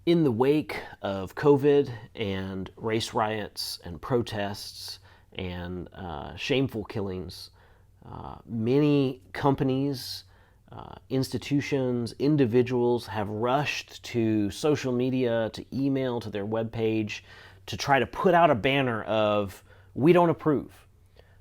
In the wake of COVID and race riots and protests and shameful killings, many companies, institutions, individuals have rushed to social media, to email, to their webpage to try to put out a banner of, "We don't approve."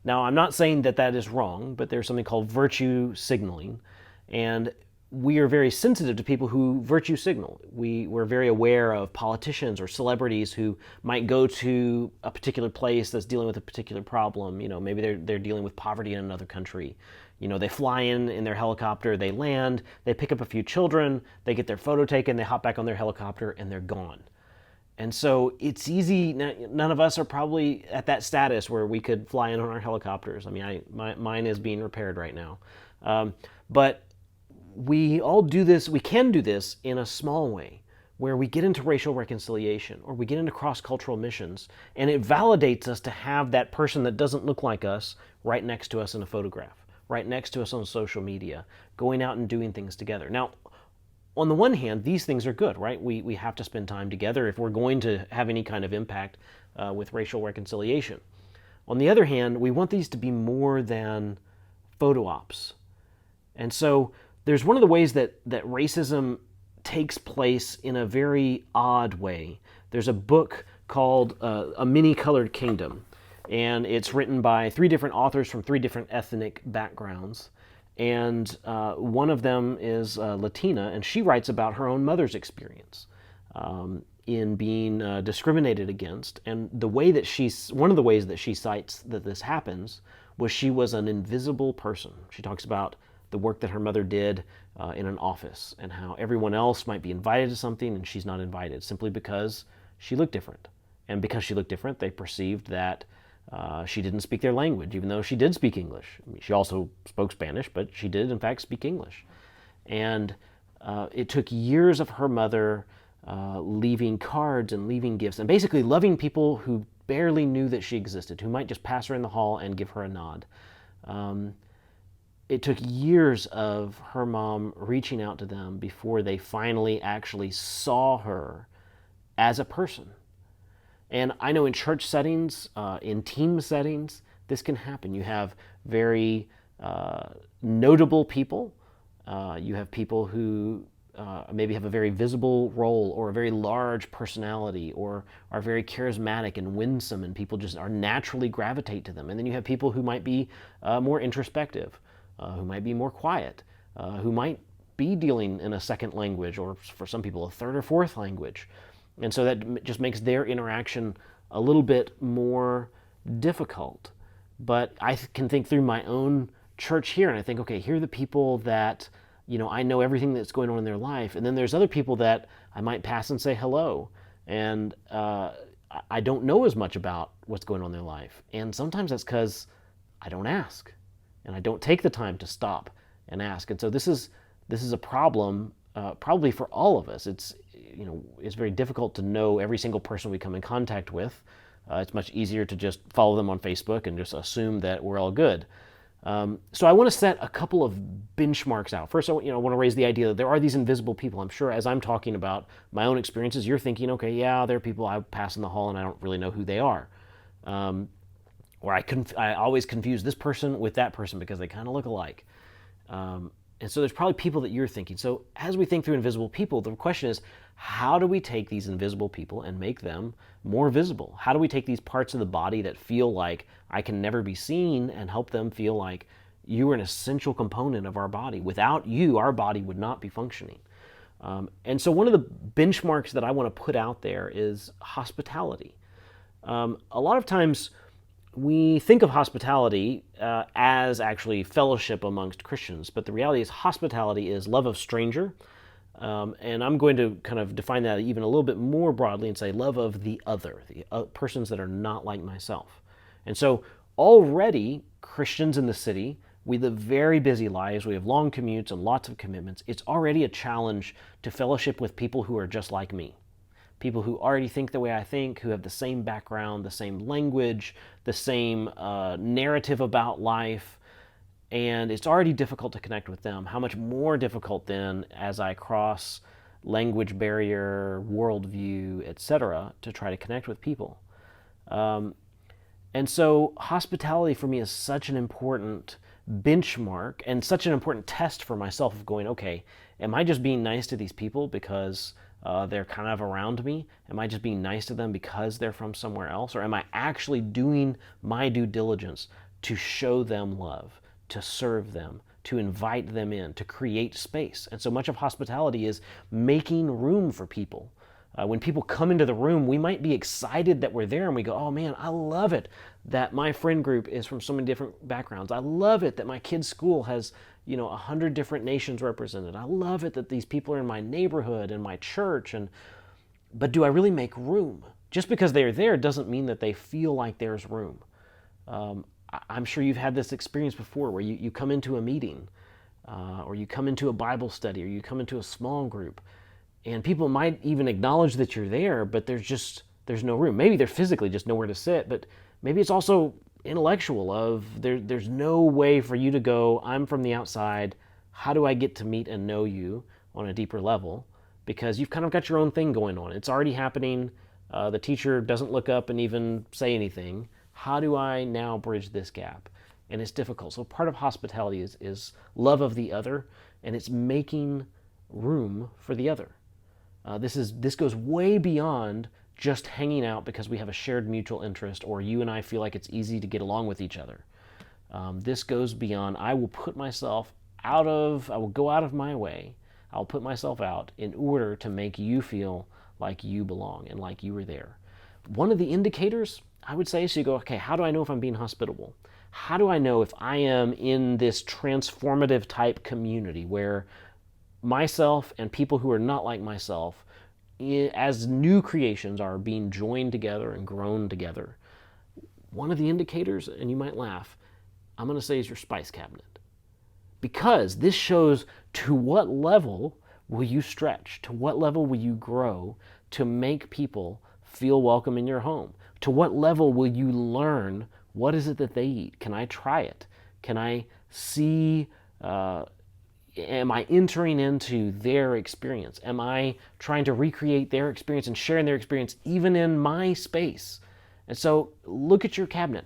Now, I'm not saying that that is wrong, but there's something called virtue signaling. And we are very sensitive to people who virtue signal. We're very aware of politicians or celebrities who might go to a particular place that's dealing with a particular problem. Maybe they're dealing with poverty in another country. They fly in their helicopter, they land, they pick up a few children, they get their photo taken, they hop back on their helicopter, and they're gone. And so it's easy. None of us are probably at that status where we could fly in on our helicopters. I mean, mine is being repaired right now. But we all do this, we can do this in a small way, where we get into racial reconciliation or we get into cross-cultural missions, and it validates us to have that person that doesn't look like us right next to us in a photograph, right next to us on social media, going out and doing things together. Now, on the one hand, these things are good, right? We have to spend time together if we're going to have any kind of impact with racial reconciliation. On the other hand, we want these to be more than photo ops. And so there's one of the ways that racism takes place in a very odd way. There's a book called A Many-Colored Kingdom, and it's written by 3 different authors from 3 different ethnic backgrounds. And one of them is Latina, and she writes about her own mother's experience in being discriminated against. And one of the ways that she cites that this happens was she was an invisible person. She talks about the work that her mother did in an office and how everyone else might be invited to something and she's not invited simply because she looked different. And because she looked different, they perceived that she didn't speak their language, even though she did speak English. I mean, she also spoke Spanish, but she did, in fact, speak English. And it took years of her mother leaving cards and leaving gifts and basically loving people who barely knew that she existed, who might just pass her in the hall and give her a nod. It took years of her mom reaching out to them before they finally actually saw her as a person. And I know in church settings, in team settings, this can happen. You have very notable people. You have people who maybe have a very visible role or a very large personality or are very charismatic and winsome, and people just are naturally gravitate to them. And then you have people who might be more introspective, who might be more quiet, who might be dealing in a second language, or for some people, a third or fourth language. And so that just makes their interaction a little bit more difficult. But I can think through my own church here, and I think, okay, here are the people that, I know everything that's going on in their life. And then there's other people that I might pass and say hello. And I don't know as much about what's going on in their life. And sometimes that's because I don't ask. And I don't take the time to stop and ask. And so this is a problem probably for all of us. It's very difficult to know every single person we come in contact with. It's much easier to just follow them on Facebook and just assume that we're all good. So I want to set a couple of benchmarks out. First, I want to raise the idea that there are these invisible people. I'm sure as I'm talking about my own experiences, you're thinking, okay, yeah, there are people I pass in the hall and I don't really know who they are. Or I always confuse this person with that person because they kind of look alike. And so there's probably people that you're thinking. So as we think through invisible people, the question is, how do we take these invisible people and make them more visible? How do we take these parts of the body that feel like I can never be seen and help them feel like you are an essential component of our body? Without you, our body would not be functioning. And so one of the benchmarks that I want to put out there is hospitality. A lot of times we think of hospitality as actually fellowship amongst Christians, but the reality is hospitality is love of stranger, and I'm going to kind of define that even a little bit more broadly and say love of the other, the persons that are not like myself. And so already Christians in the city, we live very busy lives, we have long commutes and lots of commitments. It's already a challenge to fellowship with people who are just like me. People who already think the way I think, who have the same background, the same language, the same narrative about life, and it's already difficult to connect with them. How much more difficult then as I cross language barrier, worldview, etc., to try to connect with people. And so hospitality for me is such an important benchmark and such an important test for myself of going, okay, am I just being nice to these people because they're kind of around me? Am I just being nice to them because they're from somewhere else? Or am I actually doing my due diligence to show them love, to serve them, to invite them in, to create space? And so much of hospitality is making room for people. When people come into the room, we might be excited that we're there and we go, oh man, I love it that my friend group is from so many different backgrounds. I love it that my kid's school has, 100 different nations represented. I love it that these people are in my neighborhood and my church. But do I really make room? Just because they're there doesn't mean that they feel like there's room. I'm sure you've had this experience before where you come into a meeting or you come into a Bible study or you come into a small group. And people might even acknowledge that you're there, but there's no room. Maybe they're physically just nowhere to sit, but maybe it's also intellectual of there's no way for you to go, I'm from the outside, how do I get to meet and know you on a deeper level? Because you've kind of got your own thing going on. It's already happening. The teacher doesn't look up and even say anything. How do I now bridge this gap? And it's difficult. So part of hospitality is love of the other, and it's making room for the other. This goes way beyond just hanging out because we have a shared mutual interest or you and I feel like it's easy to get along with each other. This goes beyond, I will go out of my way, I'll put myself out in order to make you feel like you belong and like you were there. One of the indicators, I would say, is you go, okay, how do I know if I'm being hospitable? How do I know if I am in this transformative type community where myself and people who are not like myself as new creations are being joined together and grown together? One of the indicators, and you might laugh, I'm going to say is your spice cabinet. Because this shows to what level will you stretch? To what level will you grow to make people feel welcome in your home? To what level will you learn what is it that they eat? Can I try it? Can I see am I entering into their experience? Am I trying to recreate their experience and sharing their experience even in my space? And so look at your cabinet.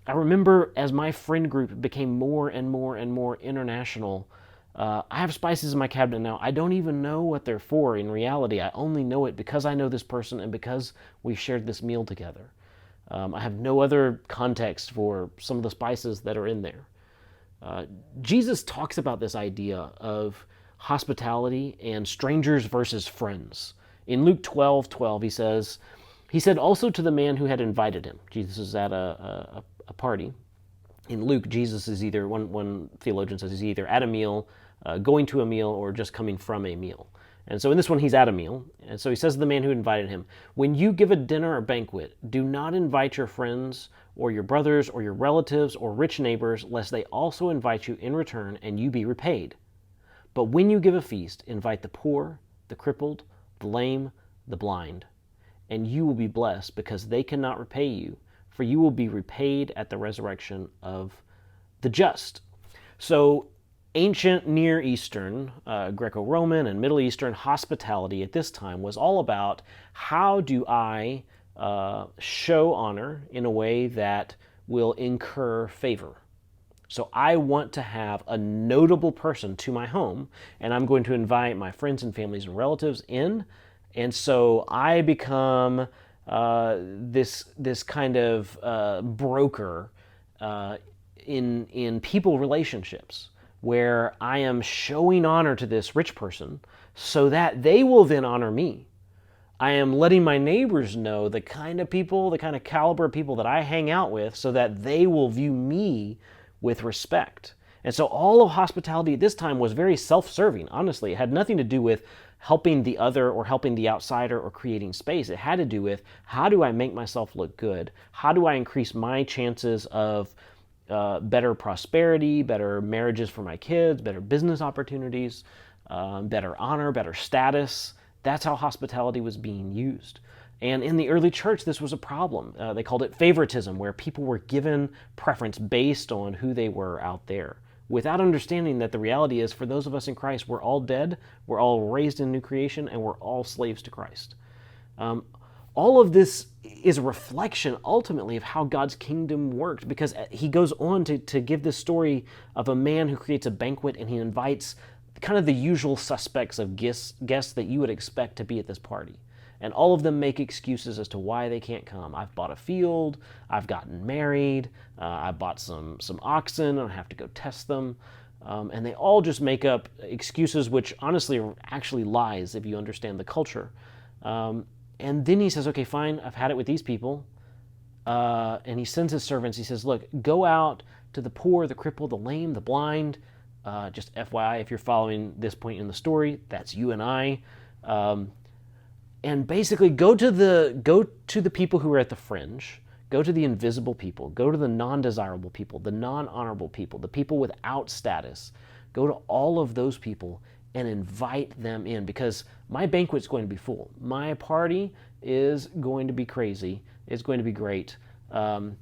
I remember as my friend group became more and more and more international, I have spices in my cabinet now. I don't even know what they're for in reality. I only know it because I know this person and because we shared this meal together. I have no other context for some of the spices that are in there. Jesus talks about this idea of hospitality and strangers versus friends. In Luke 12:12, he said also to the man who had invited him. Jesus is at a party. In Luke, Jesus is either, one theologian says he's either at a meal, going to a meal, or just coming from a meal. And so in this one, he's at a meal. And so he says to the man who invited him, when you give a dinner or banquet, do not invite your friends or your brothers or your relatives or rich neighbors, lest they also invite you in return and you be repaid. But when you give a feast, invite the poor, the crippled, the lame, the blind, and you will be blessed because they cannot repay you, for you will be repaid at the resurrection of the just. So ancient Near Eastern, Greco-Roman and Middle Eastern hospitality at this time was all about how do I show honor in a way that will incur favor. So I want to have a notable person to my home, and I'm going to invite my friends and families and relatives in, and so I become this kind of broker in people relationships, where I am showing honor to this rich person so that they will then honor me. I am letting my neighbors know the kind of people, the kind of caliber of people that I hang out with so that they will view me with respect. And so all of hospitality at this time was very self-serving, honestly. It had nothing to do with helping the other or helping the outsider or creating space. It had to do with, how do I make myself look good? How do I increase my chances of better prosperity, better marriages for my kids, better business opportunities, better honor, better status? That's how hospitality was being used. And in the early church, this was a problem. They called it favoritism, where people were given preference based on who they were out there, without understanding that the reality is, for those of us in Christ, we're all dead, we're all raised in new creation, and we're all slaves to Christ. All of this is a reflection ultimately of how God's kingdom worked, because he goes on to give this story of a man who creates a banquet, and he invites kind of the usual suspects of guests that you would expect to be at this party. And all of them make excuses as to why they can't come. I've bought a field, I've gotten married, I bought some oxen, and I have to go test them. And they all just make up excuses, which honestly are actually lies if you understand the culture. And then he says, okay, fine, I've had it with these people. And he sends his servants, he says, look, go out to the poor, the crippled, the lame, the blind. Just FYI, if you're following this point in the story, that's you and I. And basically go to the people who are at the fringe, go to the invisible people, go to the non-desirable people, the non-honorable people, the people without status. Go to all of those people and invite them in, because my banquet's going to be full. My party is going to be crazy. It's going to be great. And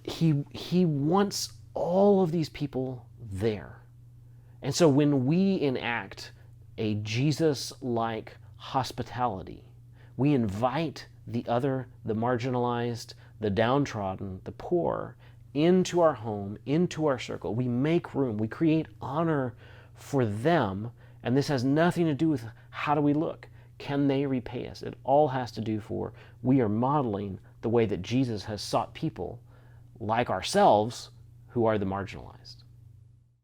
he wants all of these people there. And so when we enact a Jesus-like hospitality, we invite the other, the marginalized, the downtrodden, the poor into our home, into our circle. We make room. We create honor for them. And this has nothing to do with how do we look. Can they repay us? It all has to do for we are modeling the way that Jesus has sought people like ourselves who are the marginalized.